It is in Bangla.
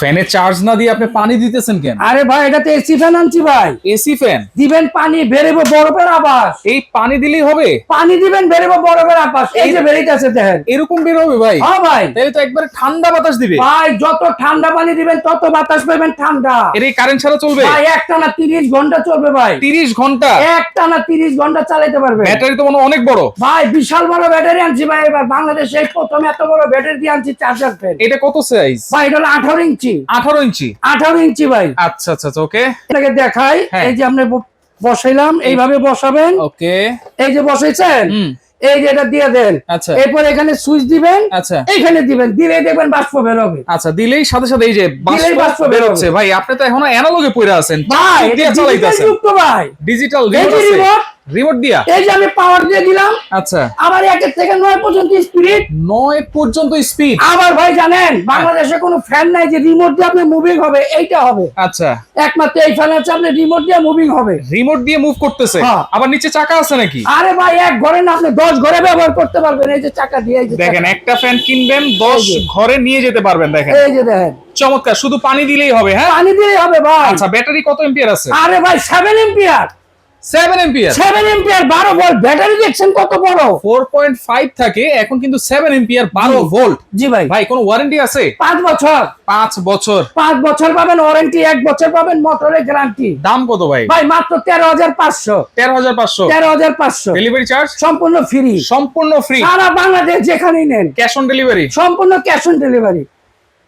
ফ্যানে চার্জ না দিয়ে আপনি পানি দিতেছেন কেন? আরে ভাই এটাতে এসি ফ্যান আনছি ভাই। এসি ফ্যান দিবেন পানি বেরোবে বরফের আবাস। এই পানি দিলেই হবে? পানি দিবেন বেরোবে বরফের আবাস। এই যে বেরিতেছে দেখেন। এরকম বের হবে ভাই? হ্যাঁ ভাই। তাহলে তো একবারে ঠান্ডা বাতাস দিবে। ভাই যত ঠান্ডা পানি দিবেন তত বাতাস পাবেন ঠান্ডা। এর এই কারেন্ট ছাড়া চলবে? ভাই একটানা 30 ঘন্টা চলবে ভাই। 30 ঘন্টা? একটানা 30 ঘন্টা চালাতে পারবে। ব্যাটারি তো মনে হয় অনেক বড়। ভাই বিশাল বড় ব্যাটারি আনছি ভাই, এবার বাংলাদেশে প্রথম এত বড় ব্যাটারি দিয়ে আনছি চার্জার ফ্যান। এটা কত সাইজ? ভাই এটা হলো 18 ইঞ্চি। 18 ইঞ্চি? 18 ইঞ্চি ভাই। আচ্ছা আচ্ছা ওকে। এটাকে দেখাই। হ্যাঁ। এই যে আপনি বসাইলাম, এইভাবে বসাবেন। ওকে। এই যে বসাইছেন, এই যে এটা দিয়ে দেন। আচ্ছা। এরপর এখানে সুইচ দিবেন। আচ্ছা। এইখানে দিবেন, দিলে দেখবেন বাষ্প বের হবে। আচ্ছা দিলেই সাথে সাথে এই যে দিলেই বাষ্প বের বের হবে। হচ্ছে। ভাই আপনি তো এখনো অ্যানালগে পড়ে আছেন। ভাই দিয়ে এটা চালাইতেছেন। যুক্ত ভাই। ডিজিটাল এই রিমোট যে আছে? রিমোট। রিমোট দিয়া? এই যে আমি পাওয়ার দিয়ে দিলাম। আচ্ছা। আবার 1 থেকে 9 পর্যন্ত স্পিড। 9 পর্যন্ত স্পিড? আবার ভাই জানেন বাংলাদেশে কোনো ফ্যান নাই যে রিমোট দিয়ে আপনি মুভিং হবে, এইটা হবে। আচ্ছা। একমাত্র এই ফ্যান আছে আপনি রিমোট দিয়ে মুভিং হবে। রিমোট দিয়ে মুভ করতেছে? হ্যাঁ। আবার নিচে চাকা আছে নাকি? আরে ভাই এক ঘরে না আপনি 10 ঘরে ব্যবহার করতে পারবেন। এই যে চাকা দিয়ে, এই যে দেখেন চাকা। একটা ফ্যান কিনবেন 10 ঘরে নিয়ে যেতে পারবেন। দেখেন এই যে দেখেন চমৎকার। শুধু পানি দিলেই হবে? হ্যাঁ পানি দিয়ে হবে ভাই। আচ্ছা ব্যাটারি কত এম্পিয়ার আছে? আরে ভাই 7 ampere. 7 ampere? 7 ampere 12 volt battery দেখছেন কত বড়। 4.5 থাকে, এখন কিন্তু 7 এম্পিয়ার 12 ভোল্ট। জি ভাই। ভাই কোনো ওয়ারেন্টি আছে? 5 বছর। 5 বছর? 5 বছর পাবেন ওয়ারেন্টি, 1 বছর পাবেন মোটরের গ্যারান্টি। দাম কত ভাই? ভাই মাত্র 13,500। 13,500? 13,500 ডেলিভারি চার্জ? সম্পূর্ণ ফ্রি। সম্পূর্ণ ফ্রি? সারা বাংলাদেশ যেখানেই নেন ক্যাশ অন ডেলিভারি? সম্পূর্ণ ক্যাশ অন ডেলিভারি।